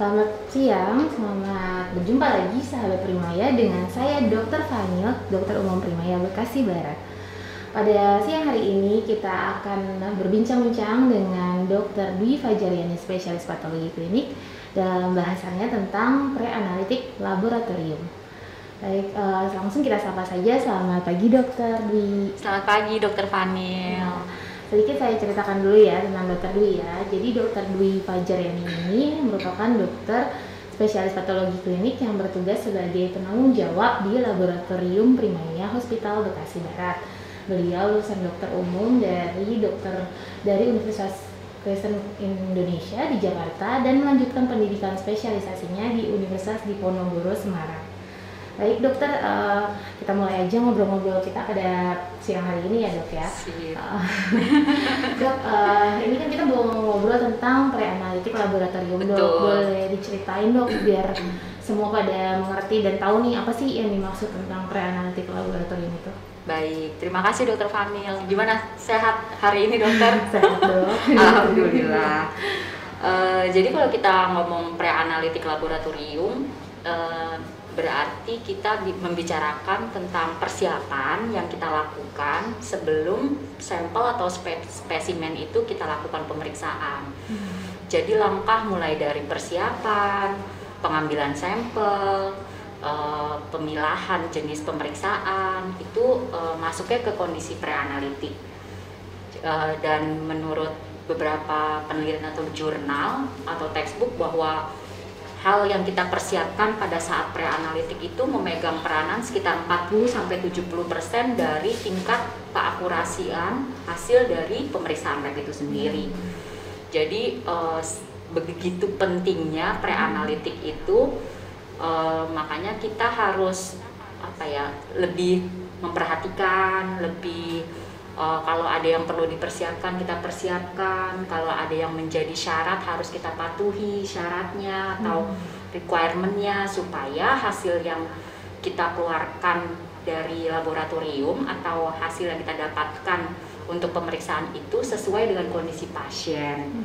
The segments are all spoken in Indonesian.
Selamat siang, selamat berjumpa lagi sahabat Primaya dengan saya Dr. Fanil, dokter umum Primaya Bekasi Barat. Pada siang hari ini kita akan berbincang-bincang dengan Dr. Dwi Fajariani, spesialis patologi klinik, dalam bahasannya tentang preanalitik laboratorium. Baik, langsung kita sapa saja. Selamat pagi Dr. Dwi. Selamat pagi Dr. Fanil. Sedikit saya ceritakan dulu ya tentang Dr. Dwi ya. Jadi Dr. Dwi Fajariani ini merupakan dokter spesialis patologi klinik yang bertugas sebagai penanggung jawab di Laboratorium Primaya Hospital Bekasi Barat. Beliau lulusan dokter umum dari Universitas Kristen Indonesia di Jakarta dan melanjutkan pendidikan spesialisasinya di Universitas Diponegoro Semarang. Baik dokter, kita mulai aja ngobrol-ngobrol kita pada siang hari ini ya dok ya. Dok, ini kan kita mau ngobrol tentang preanalitik laboratorium. Betul. Dok, boleh diceritain dok biar semua pada mengerti dan tahu nih apa sih yang dimaksud tentang preanalitik laboratorium itu. Baik, terima kasih Dr. Fanil. Gimana sehat hari ini dokter? Sehat dok. Alhamdulillah. Jadi kalau kita ngomong preanalitik laboratorium, berarti kita membicarakan tentang persiapan yang kita lakukan sebelum sampel atau spesimen itu kita lakukan pemeriksaan. Jadi langkah mulai dari persiapan, pengambilan sampel, pemilahan jenis pemeriksaan itu masuknya ke kondisi preanalitik. Dan menurut beberapa penelitian atau jurnal atau textbook bahwa hal yang kita persiapkan pada saat preanalitik itu memegang peranan sekitar 40-70% dari tingkat keakurasian hasil dari pemeriksaan lab itu sendiri. Jadi begitu pentingnya preanalitik itu, makanya kita harus lebih memperhatikan, lebih kalau ada yang perlu dipersiapkan kita persiapkan, kalau ada yang menjadi syarat harus kita patuhi syaratnya atau requirement-nya supaya hasil yang kita keluarkan dari laboratorium atau hasil yang kita dapatkan untuk pemeriksaan itu sesuai dengan kondisi pasien.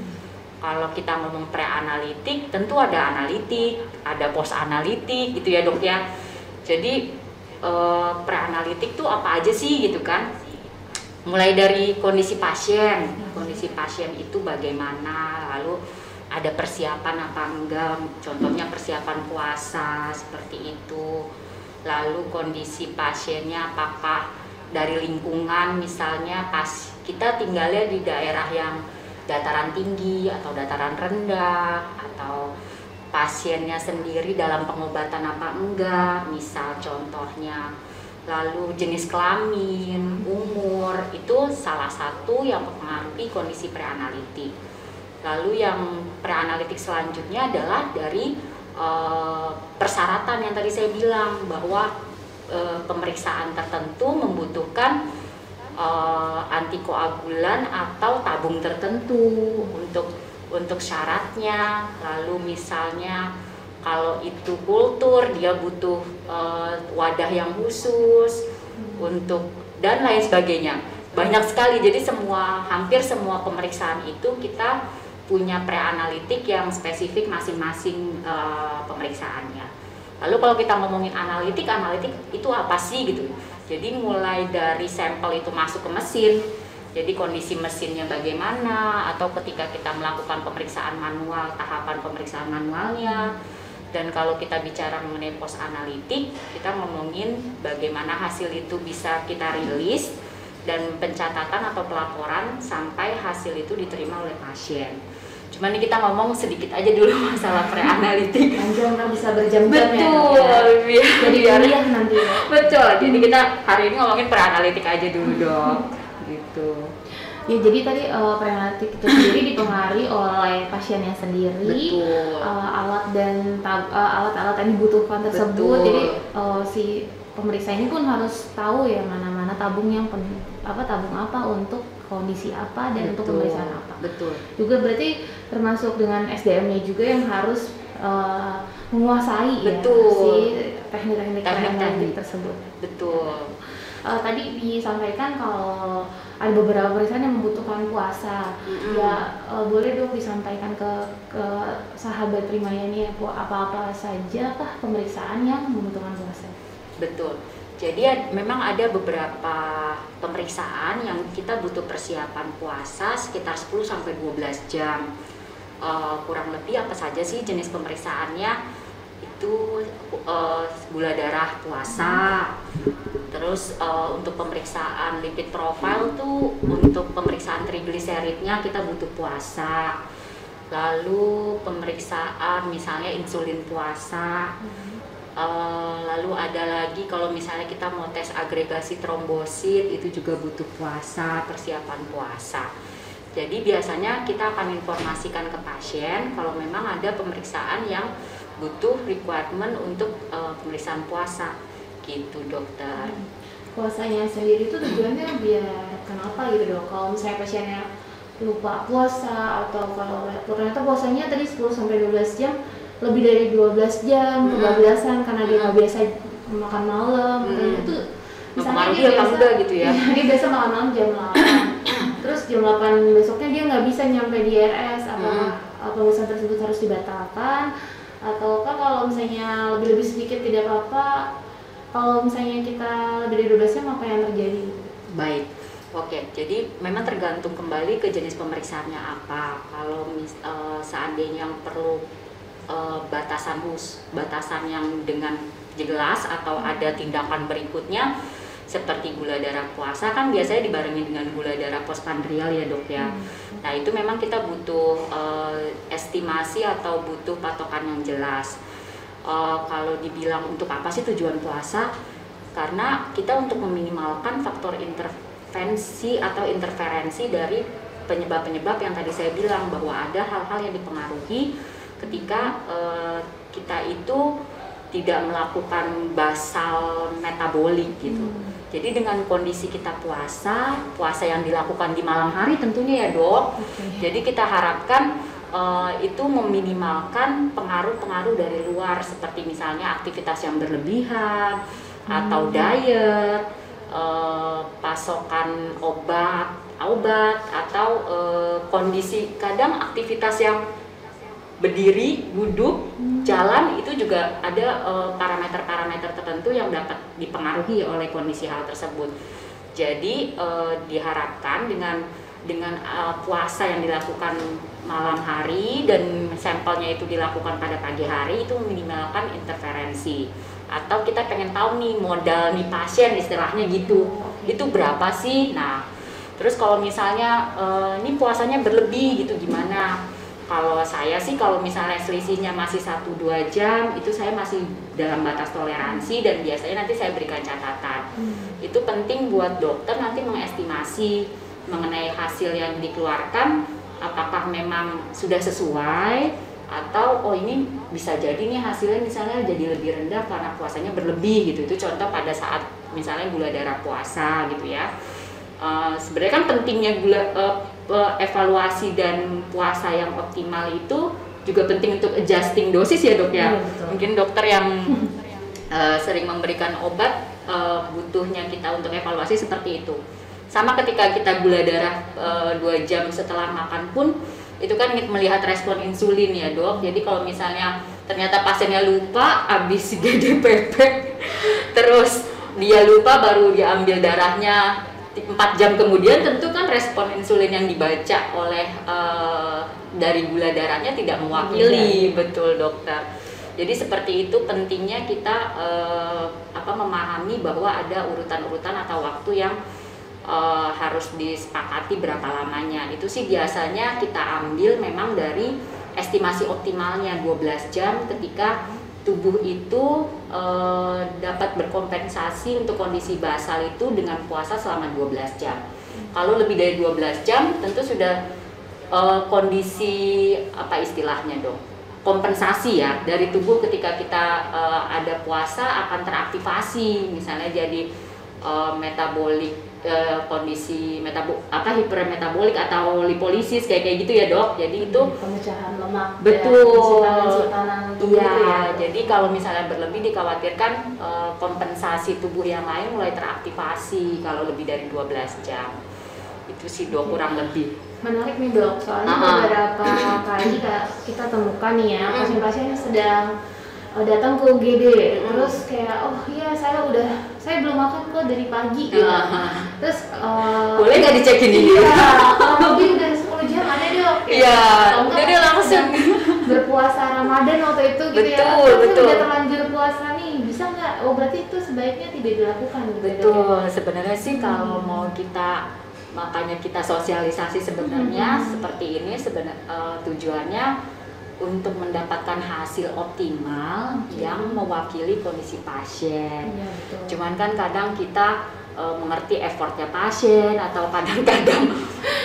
Kalau kita ngomong preanalitik tentu ada analitik, ada post analitik gitu ya dok ya. Jadi preanalitik tuh apa aja sih gitu kan? Mulai dari kondisi pasien itu bagaimana, lalu ada persiapan apa enggak, contohnya persiapan puasa seperti itu. Lalu kondisi pasiennya apakah dari lingkungan, misalnya pas kita tinggalnya di daerah yang dataran tinggi atau dataran rendah, atau pasiennya sendiri dalam pengobatan apa enggak, misal contohnya. Lalu jenis kelamin, umur, itu salah satu yang mempengaruhi kondisi preanalitik. Lalu yang preanalitik selanjutnya adalah dari persyaratan yang tadi saya bilang bahwa pemeriksaan tertentu membutuhkan antikoagulan atau tabung tertentu untuk syaratnya. Lalu misalnya kalau itu kultur dia butuh wadah yang khusus untuk dan lain sebagainya. Banyak sekali. Jadi hampir semua pemeriksaan itu kita punya preanalitik yang spesifik masing-masing pemeriksaannya. Lalu kalau kita ngomongin analitik itu apa sih gitu. Jadi mulai dari sampel itu masuk ke mesin. Jadi kondisi mesinnya bagaimana, atau ketika kita melakukan pemeriksaan manual, tahapan pemeriksaan manualnya. Dan kalau kita bicara mengenai post analitik, kita ngomongin bagaimana hasil itu bisa kita rilis dan pencatatan atau pelaporan sampai hasil itu diterima oleh pasien. Cuman ini kita ngomong sedikit aja dulu masalah preanalitik. Panjang kan bisa berjam-jam ya. Betul, Jadi biar nanti. Betul. Jadi kita hari ini ngomongin preanalitik aja dulu dong. Gitu. Ya, jadi tadi preanalitik itu sendiri dipengaruhi oleh pasiennya sendiri, alat-alat yang dibutuhkan tersebut. Betul. Jadi si pemeriksa ini pun harus tahu ya mana-mana tabung tabung apa untuk kondisi apa dan untuk pemeriksaan apa. Betul. Juga berarti termasuk dengan SDM-nya juga yang harus menguasai ya si teknik-teknik preanalitik tersebut. Betul. tadi disampaikan kalau ada beberapa pemeriksaan yang membutuhkan puasa. Ya boleh dok disampaikan ke sahabat Primayani apa-apa saja kah pemeriksaan yang membutuhkan puasa? Betul. Jadi memang ada beberapa pemeriksaan yang kita butuh persiapan puasa sekitar 10-12 jam. Kurang lebih apa saja sih jenis pemeriksaannya? Itu gula darah puasa. Terus untuk pemeriksaan lipid profile tuh untuk pemeriksaan trigliseridnya kita butuh puasa. Lalu pemeriksaan misalnya insulin puasa. Lalu ada lagi kalau misalnya kita mau tes agregasi trombosit itu juga butuh puasa, persiapan puasa. Jadi biasanya kita akan informasikan ke pasien kalau memang ada pemeriksaan yang butuh requirement untuk pemeriksaan puasa gitu dokter. Puasanya sendiri itu tujuannya biar kenapa gitu dok? Kalau misalnya pasiennya lupa puasa atau kalau ternyata puasanya tadi 10-12 jam lebih dari 12 jam kebablasan karena dia nggak biasa makan malam itu misalnya dia biasa gitu ya. Dia biasa makan malam jam 8 terus jam 8 besoknya dia nggak bisa nyampe di RS apa pemeriksaan tersebut harus dibatalkan atau kan kalau misalnya lebih sedikit tidak apa-apa kalau misalnya kita lebih dari 12 jam apa yang terjadi? Baik. Oke, jadi memang tergantung kembali ke jenis pemeriksaannya apa. Kalau seandainya yang perlu batasan yang dengan jelas atau ada tindakan berikutnya seperti gula darah puasa kan biasanya dibarengi dengan gula darah postprandial ya dok ya. Nah itu memang kita butuh estimasi atau butuh patokan yang jelas. Kalau dibilang untuk apa sih tujuan puasa? Karena kita untuk meminimalkan faktor intervensi atau interferensi dari penyebab-penyebab yang tadi saya bilang bahwa ada hal-hal yang dipengaruhi ketika kita itu tidak melakukan basal metabolik gitu. Jadi dengan kondisi kita puasa yang dilakukan di malam hari tentunya ya dok. Jadi kita harapkan itu meminimalkan pengaruh-pengaruh dari luar seperti misalnya aktivitas yang berlebihan atau diet, pasokan obat atau kondisi kadang aktivitas yang berdiri, duduk, jalan itu juga ada parameter-parameter tertentu yang dapat dipengaruhi oleh kondisi hal tersebut. Jadi diharapkan dengan puasa yang dilakukan malam hari dan sampelnya itu dilakukan pada pagi hari itu meminimalkan interferensi. Atau kita pengen tahu nih modal nih pasien istilahnya gitu, itu berapa sih? Nah, terus kalau misalnya ini puasanya berlebih gitu gimana? Kalau saya sih kalau misalnya selisihnya masih 1-2 jam itu saya masih dalam batas toleransi dan biasanya nanti saya berikan catatan. Itu penting buat dokter nanti mengestimasi mengenai hasil yang dikeluarkan apakah memang sudah sesuai atau oh ini bisa jadi nih hasilnya misalnya jadi lebih rendah karena puasanya berlebih gitu. Itu contoh pada saat misalnya gula darah puasa gitu ya. Sebenarnya kan pentingnya evaluasi dan puasa yang optimal itu juga penting untuk adjusting dosis ya dok ya. Mungkin dokter yang sering memberikan obat butuhnya kita untuk evaluasi seperti itu. Sama ketika kita gula darah 2 jam setelah makan pun itu kan melihat respon insulin ya dok. Jadi kalau misalnya ternyata pasiennya lupa habis GDPP terus dia lupa baru diambil darahnya 4 jam kemudian tentu kan respon insulin yang dibaca oleh dari gula darahnya tidak mewakili. Betul dokter. Jadi seperti itu pentingnya kita memahami bahwa ada urutan-urutan atau waktu yang harus disepakati berapa lamanya. Itu sih biasanya kita ambil memang dari estimasi optimalnya 12 jam ketika tubuh itu dapat berkompensasi untuk kondisi basal itu dengan puasa selama 12 jam. Kalau lebih dari 12 jam tentu sudah kondisi apa istilahnya dok? Kompensasi ya dari tubuh ketika kita ada puasa akan teraktivasi misalnya jadi metabolik kondisi hipermetabolik atau lipolisis kayak gitu ya dok. Jadi itu pemecahan lemak betul simpanan tubuh Iya, gitu ya. jadi kalau misalnya berlebih dikhawatirkan kompensasi tubuh yang lain mulai teraktivasi kalau lebih dari 12 jam. Itu sih dok, kurang lebih. Menarik nih dok, soalnya beberapa kali kita temukan nih ya pasien-pasien yang sedang datang ke UGD, terus kayak oh iya saya belum makan kok dari pagi gitu. Terus boleh nggak dicekin ini? Iya, kalau lebih udah 10 jam ada dok. Iya, jadi langsung berpuasa Ramadan waktu itu gitu ya. Betul. Udah terlanjur puasa nih, bisa nggak? Oh berarti itu sebaiknya tidak dilakukan gitu. Betul, sebenarnya sih kalau mau kita, makanya kita sosialisasi sebenarnya seperti ini tujuannya untuk mendapatkan hasil optimal yang mewakili kondisi pasien. Iya, betul. Cuman kan kadang kita mengerti effortnya pasien atau kadang-kadang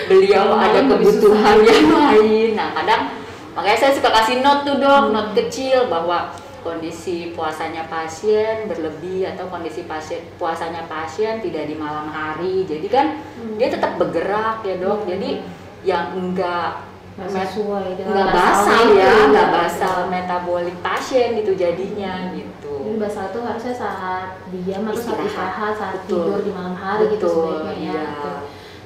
beliau ada kebutuhan yang lain. Nah kadang makanya saya suka kasih note tuh dok, note kecil bahwa kondisi puasanya pasien berlebih atau kondisi puasanya pasien tidak di malam hari. Jadi kan dia tetap bergerak ya dok. Jadi yang enggak basal metabolik pasien gitu jadinya gitu. Jadi basal itu harusnya saat diam atau saat istirahat, saat tidur di malam hari gitu sebaiknya ya. Iya.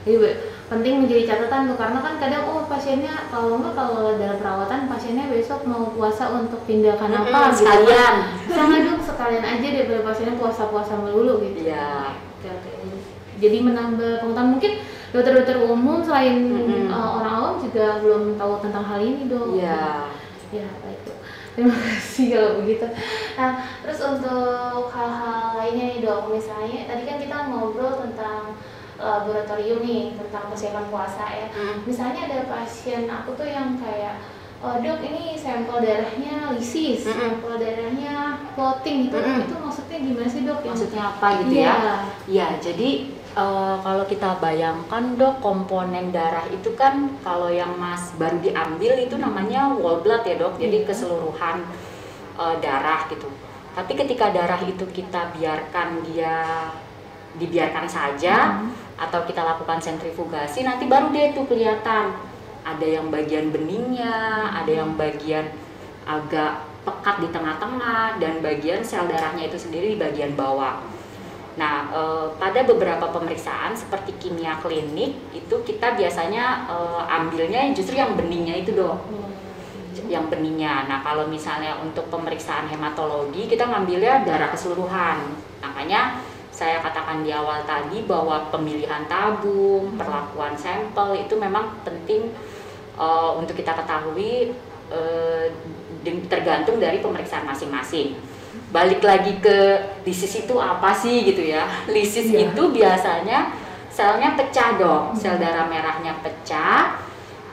Jadi penting menjadi catatan tuh, karena kan kadang pasiennya kalau dalam perawatan pasiennya besok mau puasa untuk tindakan apa gitu. Sekalian. Bisa nggak dok sekalian aja daripada pasiennya puasa melulu gitu. Iya. Jadi menambah pengetahuan, mungkin dokter-dokter umum selain orang awam juga belum tahu tentang hal ini dok. Iya. Ya baik dok. Terima kasih kalau begitu. Nah terus untuk hal-hal lainnya nih dok, misalnya tadi kan kita ngobrol tentang laboratorium nih, tentang persiapan puasa ya. Misalnya ada pasien aku tuh yang kayak dok ini sampel darahnya lisis, sampel darahnya clotting gitu. Itu maksudnya gimana sih dok? Maksudnya apa gitu ya? Ya jadi kalau kita bayangkan dok, komponen darah itu kan kalau yang baru diambil itu namanya whole blood ya dok, jadi keseluruhan darah gitu. Tapi ketika darah itu kita dibiarkan saja atau kita lakukan sentrifugasi, nanti baru dia itu kelihatan ada yang bagian beningnya, ada yang bagian agak pekat di tengah-tengah, dan bagian sel darahnya itu sendiri di bagian bawah. Nah, pada beberapa pemeriksaan seperti kimia klinik itu kita biasanya ambilnya justru yang beningnya itu dok, yang beningnya. Nah, kalau misalnya untuk pemeriksaan hematologi kita ngambilnya darah keseluruhan. Makanya saya katakan di awal tadi bahwa pemilihan tabung, perlakuan sampel itu memang penting untuk kita ketahui tergantung dari pemeriksaan masing-masing. Balik lagi ke lisis itu apa sih gitu ya. Lisis itu biasanya selnya pecah dok, sel darah merahnya pecah,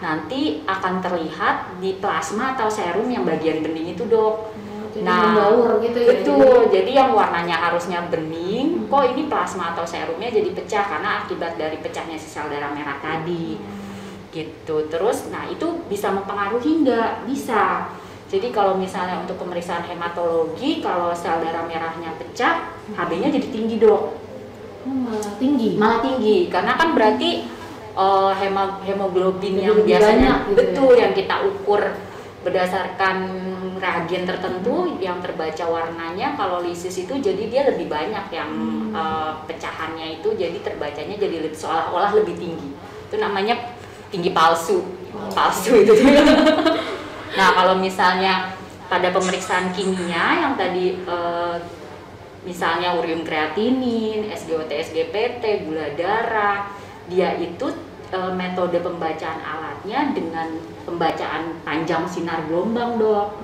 nanti akan terlihat di plasma atau serum yang bagian bening itu dok. Jadi membaur gitu ya. Betul, jadi yang warnanya harusnya bening, kok ini plasma atau serumnya jadi pecah karena akibat dari pecahnya si sel darah merah tadi. Gitu. Terus, nah itu bisa mempengaruhi nggak? Bisa. Jadi kalau misalnya untuk pemeriksaan hematologi, kalau sel darah merahnya pecah, Hb-nya jadi tinggi dok. Malah tinggi? Malah tinggi, karena kan berarti hemoglobin yang biasanya, banyak, gitu betul ya? yang kita ukur berdasarkan reagen tertentu yang terbaca warnanya, kalau lisis itu jadi dia lebih banyak yang pecahannya itu, jadi terbacanya jadi seolah-olah lebih tinggi. Itu namanya tinggi palsu. Palsu itu. Nah, kalau misalnya pada pemeriksaan kimia yang tadi misalnya ureum kreatinin, SGOT, SGPT, gula darah, dia itu metode pembacaan alatnya dengan pembacaan panjang sinar gelombang dok.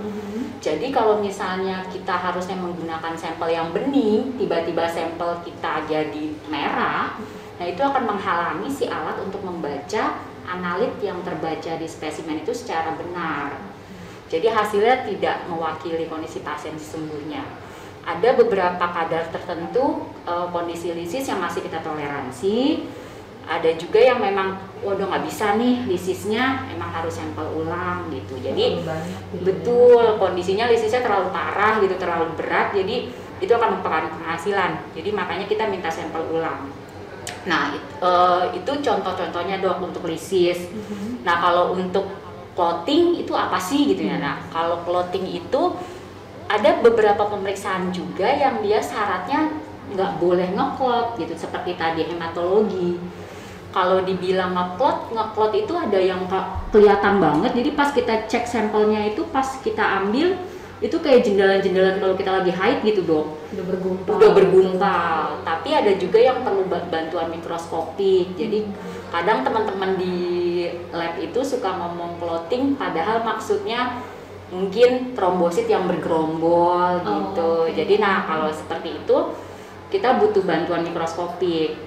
Jadi kalau misalnya kita harusnya menggunakan sampel yang bening, tiba-tiba sampel kita jadi merah, nah itu akan menghalangi si alat untuk membaca analit yang terbaca di spesimen itu secara benar. Jadi hasilnya tidak mewakili kondisi pasien sesungguhnya. Ada beberapa kadar tertentu kondisi lisis yang masih kita toleransi. Ada juga yang memang udah nggak bisa nih lisisnya, emang harus sampel ulang gitu. Jadi betul kondisinya lisisnya terlalu parah gitu, terlalu berat, jadi itu akan mempengaruhi penghasilan. Jadi makanya kita minta sampel ulang. Nah itu contoh-contohnya dok untuk lisis. Nah kalau untuk clotting itu apa sih gitu ya. Nah, kalau clotting itu ada beberapa pemeriksaan juga yang dia syaratnya nggak boleh ngeklot gitu, seperti tadi hematologi. Kalau dibilang ngeklot itu ada yang kelihatan banget. Jadi pas kita cek sampelnya itu, pas kita ambil itu kayak jendelan-jendelan kalau kita lagi haid gitu dong. Udah bergumpal. Tapi ada juga yang perlu bantuan mikroskopik. Jadi kadang teman-teman di lab itu suka ngomong clotting, padahal maksudnya mungkin trombosit yang bergerombol gitu. Jadi nah kalau seperti itu kita butuh bantuan mikroskopik.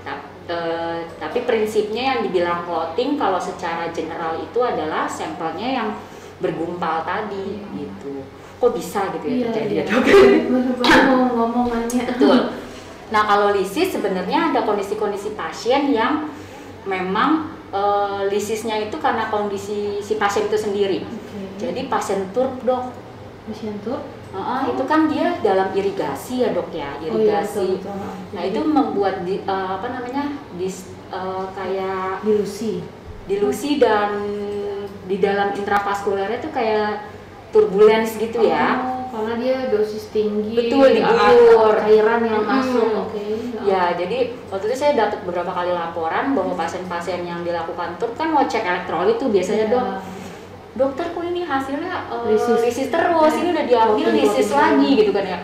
Tapi prinsipnya yang dibilang clotting kalau secara general itu adalah sampelnya yang bergumpal tadi gitu. Kok bisa gitu ya terjadi ya dok? Ngomongannya. Betul. Nah kalau lisis sebenarnya ada kondisi-kondisi pasien yang memang lisisnya itu karena kondisi si pasien itu sendiri. Jadi pasien TURP dok. Pasien TURP? Itu kan dia dalam irigasi ya dok ya, irigasi. Betul. Nah itu membuat kayak dilusi dan di dalam intravaskulernya itu kayak turbulence gitu ya. Karena dia dosis tinggi. Betul, diguyur. Cairan yang masuk. Ya, jadi waktu itu saya dapat beberapa kali laporan bahwa pasien-pasien yang dilakukan TURP kan mau cek elektrolit tuh biasanya dok. Dokter kok ini hasilnya lisis terus, ini udah diambil lisis lagi gitu kan ya.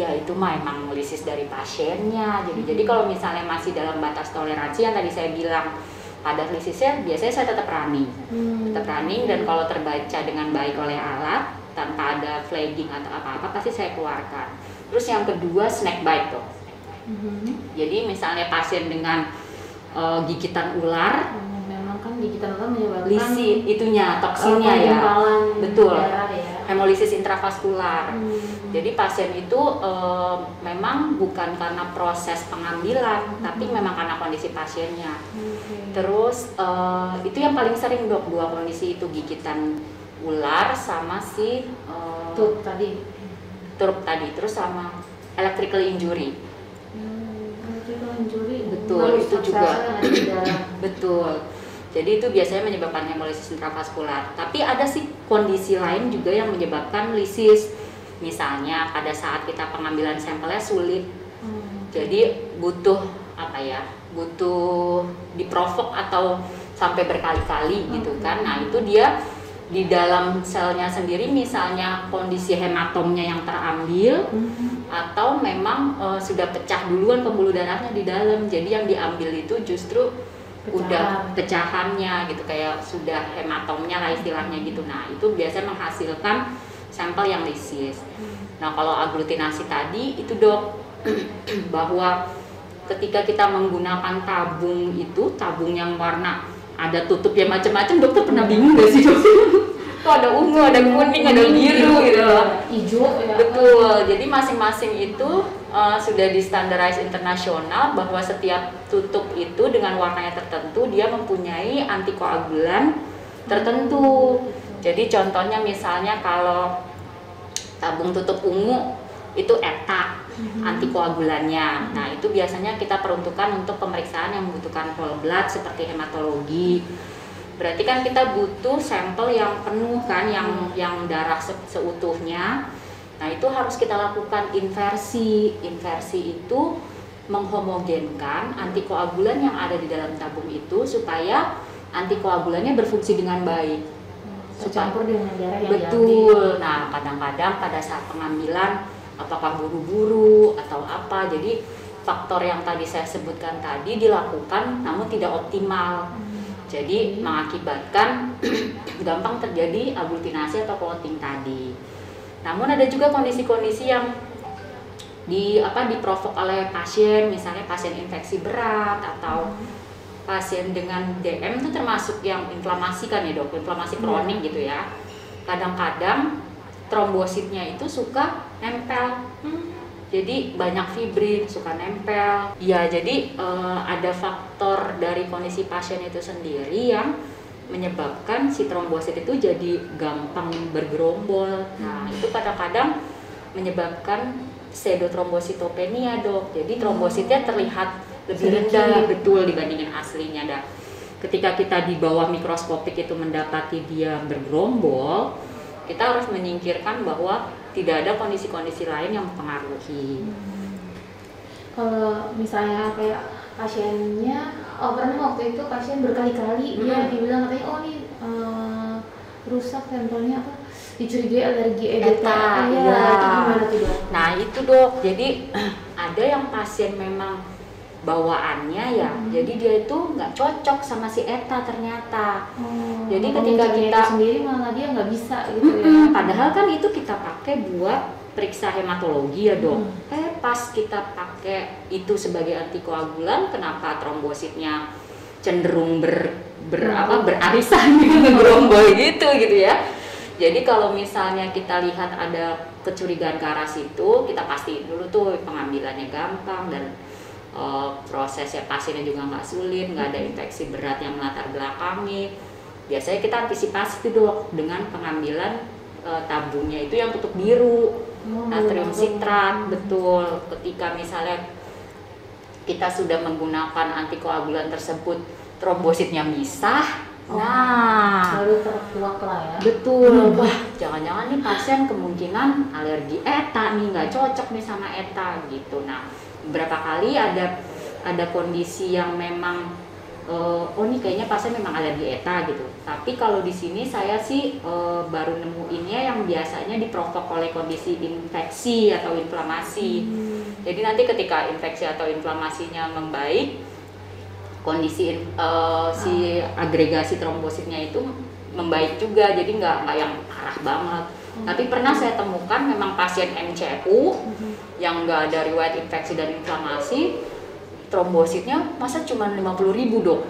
Ya itu mah emang lisis dari pasiennya. Jadi kalau misalnya masih dalam batas toleransi yang tadi saya bilang pada lisisnya, biasanya saya tetap running. Tetap running, dan kalau terbaca dengan baik oleh alat tanpa ada flagging atau apa-apa pasti saya keluarkan. Terus yang kedua snack bite tuh. Jadi misalnya pasien dengan gigitan ular, kan gigitan ular menyebabkan lisi itunya toksinnya ya, betul, hemolisis intravaskular. Jadi pasien itu memang bukan karena proses pengambilan, tapi memang karena kondisi pasiennya. Terus itu yang paling sering dok, dua kondisi itu, gigitan ular sama si TURP tadi, terus sama electrical injury. Betul, itu juga betul. Jadi itu biasanya menyebabkan hemolisis intravaskular. Tapi ada sih kondisi lain juga yang menyebabkan lisis. Misalnya pada saat kita pengambilan sampelnya sulit. Jadi butuh butuh diprovok atau sampai berkali-kali gitu kan. Nah, itu dia di dalam selnya sendiri misalnya kondisi hematomnya yang terambil atau memang sudah pecah duluan pembuluh darahnya di dalam. Jadi yang diambil itu justru udah pecahannya gitu, kayak sudah hematomnya lah istilahnya gitu. Nah itu biasanya menghasilkan sampel yang lisis. Nah kalau aglutinasi tadi itu dok, bahwa ketika kita menggunakan tabung itu, tabung yang warna ada tutupnya macam-macam, dokter pernah bingung gak sih dok? Kok ada ungu, ada kuning, ada biru gitu loh, hijau ya. Betul, jadi masing-masing itu sudah di-standardize internasional bahwa setiap tutup itu dengan warnanya tertentu dia mempunyai antikoagulan tertentu. Jadi contohnya misalnya kalau tabung tutup ungu itu ETA antikoagulannya. Nah itu biasanya kita peruntukkan untuk pemeriksaan yang membutuhkan whole blood seperti hematologi. Berarti kan kita butuh sampel yang penuh kan, yang darah seutuhnya. Nah itu harus kita lakukan inversi. Inversi itu menghomogenkan antikoagulan yang ada di dalam tabung itu supaya antikoagulannya berfungsi dengan baik. Tercampur dengan darah yang betul. Nah kadang-kadang pada saat pengambilan apakah buru-buru atau apa, jadi faktor yang tadi saya sebutkan tadi dilakukan namun tidak optimal. Jadi mengakibatkan gampang terjadi aglutinasi atau clotting tadi. Namun ada juga kondisi-kondisi yang diprovok oleh pasien, misalnya pasien infeksi berat atau pasien dengan DM itu termasuk yang inflamasi kan ya dok, inflamasi kronik gitu ya. Kadang-kadang trombositnya itu suka nempel. Jadi banyak fibrin, suka nempel. Ya, jadi ada faktor dari kondisi pasien itu sendiri yang menyebabkan si trombosit itu jadi gampang bergerombol. Nah, itu kadang-kadang menyebabkan pseudotrombositopenia dok. Jadi trombositnya terlihat lebih rendah betul dibandingin aslinya dah. ketika kita di bawah mikroskopik itu mendapati dia bergerombol, kita harus menyingkirkan bahwa tidak ada kondisi-kondisi lain yang mempengaruhi. Kalau misalnya kayak pasiennya, pernah waktu itu pasien berkali-kali dia dibilang katanya, oh nih rusak sampelnya apa? Dicurigai alergi EDTA. Iya. Itu gimana tuh dok? Nah itu dok, jadi ada yang pasien memang bawaannya ya, jadi dia itu nggak cocok sama si ETA ternyata. Jadi ketika kita sendiri malah dia nggak bisa gitu ya. Padahal kan itu kita pakai buat periksa hematologi ya dok. Pas kita pakai itu sebagai antikoagulan, kenapa trombositnya cenderung berarisan gerombol gitu ya. Jadi kalau misalnya kita lihat ada kecurigaan ke arah situ, kita pastiin dulu tuh pengambilannya gampang dan prosesnya pasiennya juga nggak sulit, nggak ada infeksi berat yang melatar belakangi. Biasanya kita antisipasi tuh dok dengan pengambilan tabungnya itu yang tutup biru, natrium sitrat. Betul. Ketika misalnya kita sudah menggunakan antikoagulan tersebut, trombositnya misah, lalu terkuak lah ya. Betul. Wah, jangan-jangan nih pasien kemungkinan alergi ETA nih, nggak cocok nih sama ETA gitu. Nah, beberapa kali ada kondisi yang memang oh nih kayaknya pasien memang alergi ETA gitu. Tapi kalau di sini saya sih baru nemuinnya yang biasanya diprovok oleh kondisi infeksi atau inflamasi. Jadi nanti ketika infeksi atau inflamasinya membaik, kondisi si agregasi trombositnya itu membaik juga, jadi nggak yang parah banget. Tapi pernah saya temukan memang pasien MCU yang nggak ada riwayat infeksi dan inflamasi, trombositnya masa cuma 50.000 dok,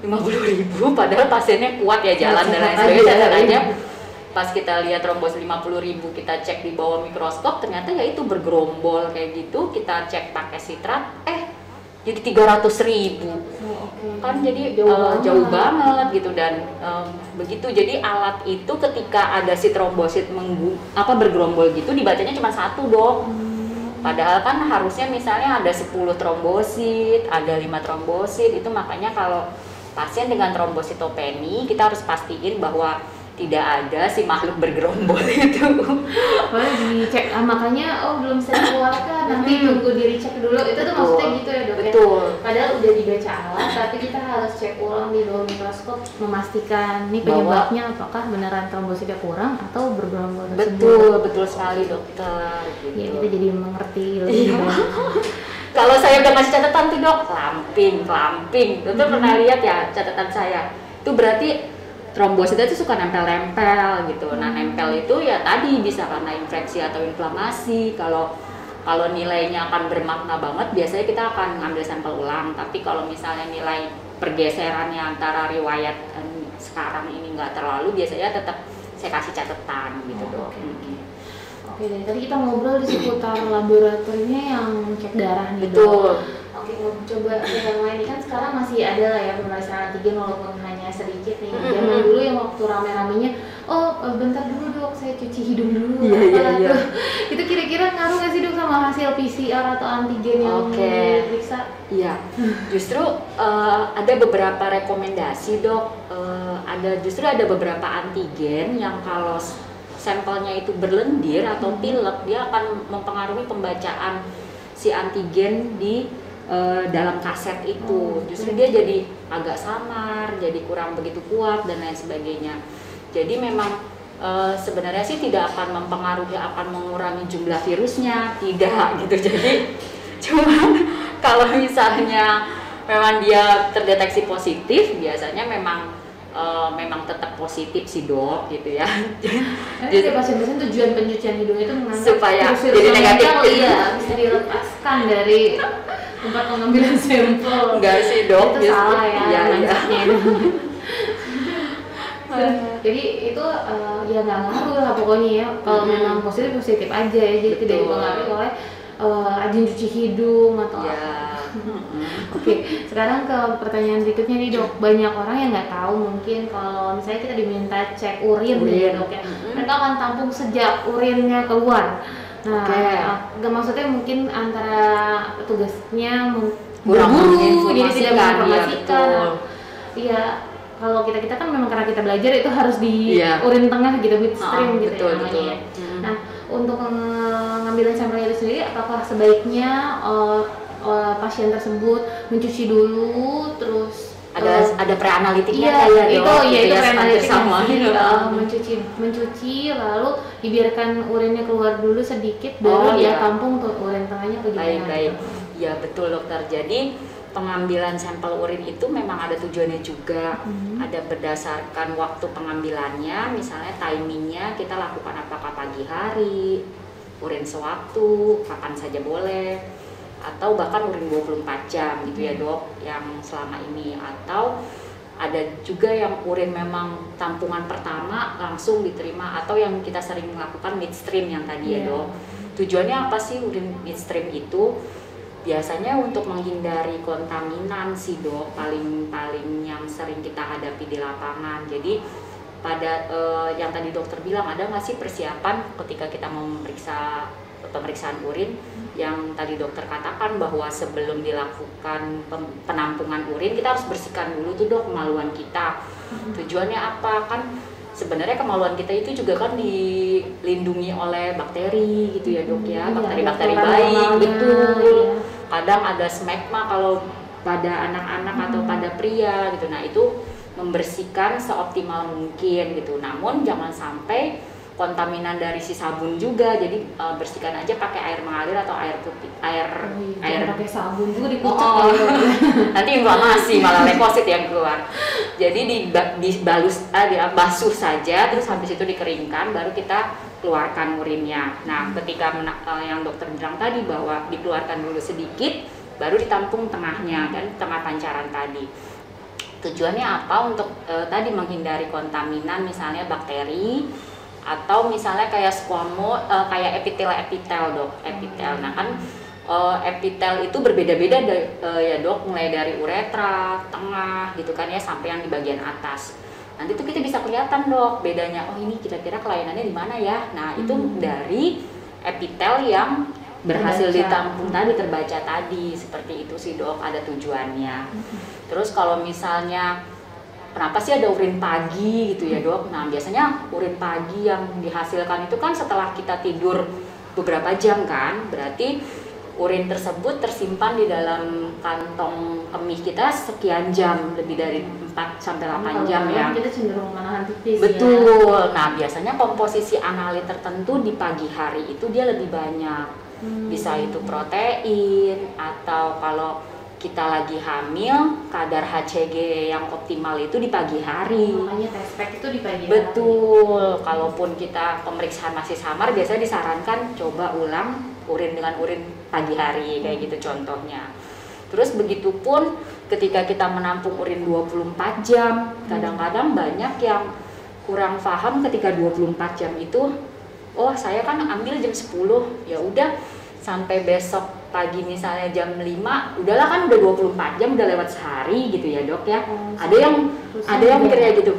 50.000 padahal pasiennya kuat ya jalan dan lain sebagainya. Caranya pas kita lihat trombosit 50.000, kita cek di bawah mikroskop, ternyata ya itu bergerombol kayak gitu. Kita cek pakai sitrat, jadi 300.000. Kan jadi jauh banget gitu. Dan begitu, jadi alat itu ketika ada si trombosit bergerombol gitu, dibacanya cuma 1 dok. Padahal kan harusnya misalnya ada 10 trombosit, ada 5 trombosit. Itu makanya kalau pasien dengan trombositopeni, kita harus pastiin bahwa tidak ada si makhluk bergerombol itu. Dicek, makanya belum saya keluarkan, nanti tunggu dicek dulu. Itu tuh maksudnya gitu ya dok. Betul. Ya? Padahal udah dibaca alat, tapi kita harus cek ulang di bawah mikroskop, memastikan nih penyebabnya apakah beneran trombositnya kurang atau bergerombol tersebut. Betul sekali dokter. Gitu. Ya kita jadi mengerti lebih. Kalau saya udah ngasih catatan tuh dok, clamping. Dokter pernah lihat ya catatan saya? Itu berarti trombosit itu suka nempel-nempel gitu. Nah, nempel itu ya tadi bisa karena infeksi atau inflamasi. Kalau nilainya akan bermakna banget, biasanya kita akan ngambil sampel ulang. Tapi kalau misalnya nilai pergeserannya antara riwayat sekarang ini nggak terlalu, biasanya tetap saya kasih catatan gitu dok. Oke, dari tadi kita ngobrol di seputar laboratoriumnya yang cek darah nih. Betul. Oke, coba yang lain kan sekarang masih ada lah ya pemeriksaan antigen walaupun hanya sedikit nih. Zaman dulu yang waktu rame-ramenya, bentar dulu dok, saya cuci hidung dulu. Iya. Itu kira-kira ngaruh nggak sih dok sama hasil PCR atau antigen yang diperiksa? Iya, justru ada beberapa rekomendasi dok. Ada beberapa antigen yang kalau sampelnya itu berlendir atau pilek, dia akan mempengaruhi pembacaan si antigen di dalam kaset itu. Justru dia jadi agak samar, jadi kurang begitu kuat dan lain sebagainya. Jadi memang sebenarnya sih tidak akan mempengaruhi, akan mengurangi jumlah virusnya, tidak gitu. Jadi cuma kalau misalnya memang dia terdeteksi positif, biasanya memang tetap positif sih dok gitu ya. Jadi pasien-pasien tujuan pencucian hidung itu menganggap supaya jadi negatif, bisa dilepaskan dari tempat pengambilan sampel. Enggak sih dok, itu salah ya mindsetnya itu. Jadi itu ya nggak ngaruh lah pokoknya ya. Kalau memang positif aja ya, jadi tidak dipengaruhi oleh rajin cuci hidung atau Oke, sekarang ke pertanyaan berikutnya nih dok. Banyak orang yang nggak tahu mungkin kalau misalnya kita diminta cek urin ya dok ya, mereka akan tampung sejak urinnya keluar. Nah, maksudnya mungkin antara petugasnya kurang buru, jadi tidak menginformasikan. Iya, kalau kita kan memang karena kita belajar itu harus di urin tengah gitu, midstream gitu betul, ya namanya. Ya. Nah, untuk ngambil sampel itu sendiri, apakah sebaiknya pasien tersebut mencuci dulu, terus ada preanalitiknya kayak itu preanalitiknya mencuci lalu dibiarkan urinnya keluar dulu sedikit baru dia tampung tuh urin tengahnya ke gimana? Baik. Ya betul dokter. Jadi pengambilan sampel urin itu memang ada tujuannya juga. Ada berdasarkan waktu pengambilannya, misalnya timingnya kita lakukan apakah pagi hari, urin sewaktu, kapan saja boleh, atau bahkan urin 24 jam gitu ya dok, yang selama ini. Atau ada juga yang urin memang tampungan pertama langsung diterima, atau yang kita sering melakukan midstream yang tadi ya dok. Tujuannya apa sih urin midstream itu? Biasanya untuk menghindari kontaminan sih dok, paling yang sering kita hadapi di lapangan. Jadi pada yang tadi dokter bilang, ada nggak sih persiapan ketika kita mau memeriksa pemeriksaan urin, yang tadi dokter katakan bahwa sebelum dilakukan penampungan urin kita harus bersihkan dulu tuh dok kemaluan kita. Tujuannya apa? Kan sebenarnya kemaluan kita itu juga kan dilindungi oleh bakteri gitu ya dok ya, bakteri-bakteri baik, betul. Kadang ada smegma kalau pada anak-anak atau pada pria gitu. Nah itu membersihkan seoptimal mungkin gitu. Namun jangan sampai kontaminan dari si sabun juga, jadi bersihkan aja pakai air mengalir atau air putih, air pakai sabun juga dikucek nanti inflamasi malah leukosit yang keluar. Jadi dibasuh saja, terus habis itu dikeringkan, baru kita keluarkan urinnya. Nah ketika yang dokter bilang tadi bahwa dikeluarkan dulu sedikit, baru ditampung tengahnya dan tengah pancaran tadi. Tujuannya apa? Untuk tadi menghindari kontaminan, misalnya bakteri, atau misalnya kayak kayak epitel dok, epitel. Nah kan epitel itu berbeda-beda ya dok, mulai dari uretra, tengah gitu kan ya, sampai yang di bagian atas. Nanti tuh kita bisa kelihatan dok bedanya, oh ini kira-kira kelainannya di mana ya. Nah itu dari epitel yang berhasil ditampung tadi, terbaca tadi, seperti itu sih dok, ada tujuannya. Terus kalau misalnya kenapa sih ada urin pagi gitu ya dok? Nah biasanya urin pagi yang dihasilkan itu kan setelah kita tidur beberapa jam kan, berarti urin tersebut tersimpan di dalam kantong kemih kita sekian jam, lebih dari 4-8 jam ya. Kita cenderung menahan pipis. Betul. Ya? Nah biasanya komposisi analit tertentu di pagi hari itu dia lebih banyak. Bisa itu protein, atau kalau kita lagi hamil, kadar HCG yang optimal itu di pagi hari. Makanya test pack itu di pagi hari. Betul. Kalaupun kita pemeriksaan masih samar, biasanya disarankan coba ulang urin dengan urin pagi hari, kayak gitu contohnya. Terus begitupun ketika kita menampung urin 24 jam, kadang-kadang banyak yang kurang paham ketika 24 jam itu, oh saya kan ambil jam 10, ya udah sampai besok pagi misalnya jam 5, udahlah kan udah 24 jam, udah lewat sehari gitu ya dok ya. Ada yang mikirnya gitu.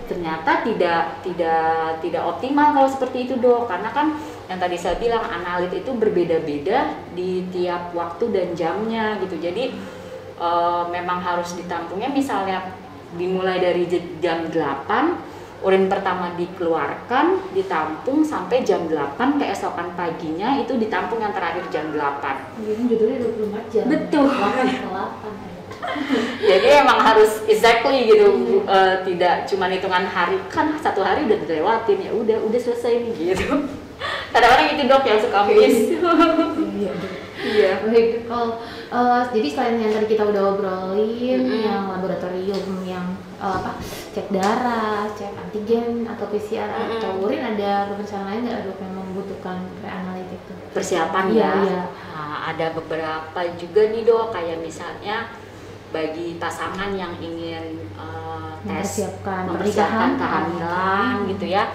Ternyata tidak optimal kalau seperti itu dok, karena kan yang tadi saya bilang analit itu berbeda-beda di tiap waktu dan jamnya gitu. Jadi memang harus ditampungnya, misalnya dimulai dari jam 8 urin pertama dikeluarkan, ditampung sampai jam 8 keesokan paginya itu ditampung yang terakhir jam 8. Jadi judulnya 24 jam. Betul. 8 Jadi emang harus exactly gitu, tidak cuma hitungan hari, kan satu hari udah dilewatin, ya udah selesai nih gitu. Kadang-kadang itu dok yang suka miss. Iya. Baik, jadi selain yang tadi kita udah obrolin, yang laboratorium, yang cek darah, cek antigen atau PCR atau urin, ada pemeriksaan lain nggak dok yang membutuhkan preanalitik itu? Persiapan ya. Nah, ada beberapa juga nih dok, kayak misalnya bagi pasangan yang ingin mempersiapkan kehamilan gitu ya.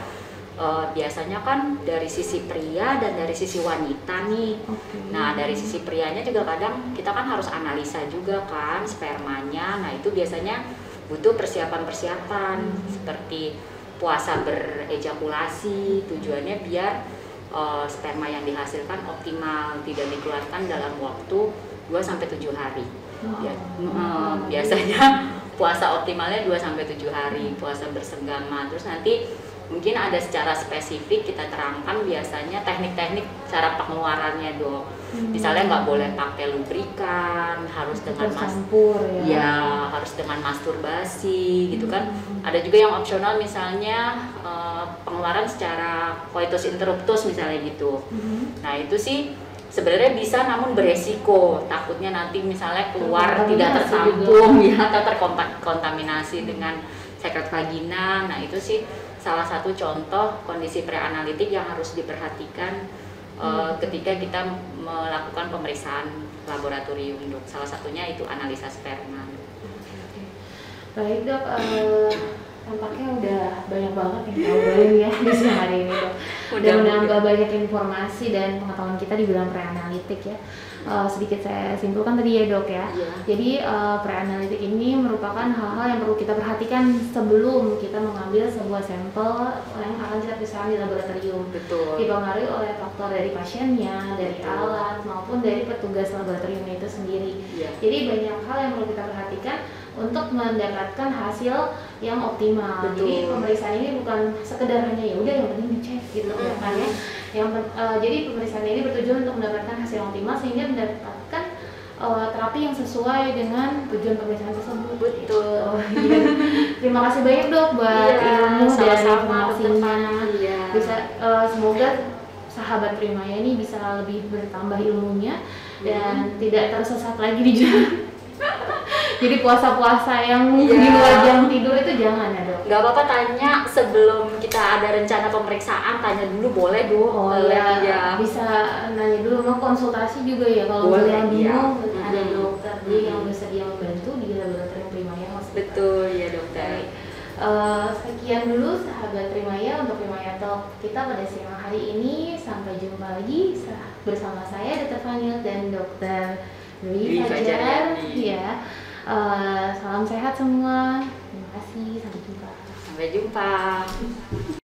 Biasanya kan dari sisi pria dan dari sisi wanita nih. Nah dari sisi prianya juga kadang kita kan harus analisa juga kan spermanya. Nah itu biasanya butuh persiapan seperti puasa berejakulasi, tujuannya biar sperma yang dihasilkan optimal, tidak dikeluarkan dalam waktu 2-7 hari. Biasanya puasa optimalnya 2 sampai 7 hari puasa bersenggama. Terus nanti mungkin ada secara spesifik kita terangkan biasanya teknik-teknik cara pengeluarannya, Dok. Misalnya nggak boleh pakai lubrikan, harus dengan campur ya harus dengan masturbasi gitu kan. Ada juga yang opsional misalnya pengeluaran secara coitus interruptus misalnya gitu. Nah itu sih sebenarnya bisa, namun beresiko, takutnya nanti misalnya keluar tidak tertampung ya, atau terkontaminasi dengan sekret vagina. Nah itu sih salah satu contoh kondisi preanalitik yang harus diperhatikan ketika kita melakukan pemeriksaan laboratorium, Dok. Salah satunya itu analisa sperma. Baik, Dok, tampaknya udah banyak banget yang ngobrolin ya di siang hari ini, Dok. Udah menambah banyak informasi dan pengetahuan kita di bidang preanalitik ya. Sedikit saya simpulkan tadi ya, Dok ya. Jadi preanalitik ini merupakan hal-hal yang perlu kita perhatikan sebelum kita mengambil sebuah sampel yang akan kita periksa di laboratorium. Betul. Dipengaruhi oleh faktor dari pasiennya, dari alat maupun dari petugas laboratorium itu sendiri. Jadi banyak hal yang perlu kita perhatikan untuk mendapatkan hasil yang optimal. Jadi pemeriksaan ini bukan sekedar hanya ya udah yang penting dicek gitu kan ya. Jadi pemeriksaan ini bertujuan untuk mendapatkan hasil yang optimal sehingga mendapatkan terapi yang sesuai dengan tujuan pemeriksaan tersebut. Betul. Gitu. Terima kasih banyak, Dok, buat ilmu dan informasinya. Bisa semoga sahabat Primaya ini bisa lebih bertambah ilmunya dan tidak tersesat lagi di jalan. Jadi puasa-puasa yang di luar jam tidur itu jangan ya, Dok? Gak apa-apa, tanya sebelum kita ada rencana pemeriksaan, tanya dulu boleh, Dok. Bisa nanya dulu, mau konsultasi juga ya kalau misalnya bingung ada dokter yang bersedia membantu di laboratorium Primaya Hospital. Betul ya, Dokter. Sekian dulu sahabat Primaya untuk Primaya Talk kita pada siang hari ini. Sampai jumpa lagi bersama saya Dr. Vanil dan Dr. Dwi Fajar. Ya. Salam sehat semua. Terima kasih. Sampai jumpa. Sampai jumpa.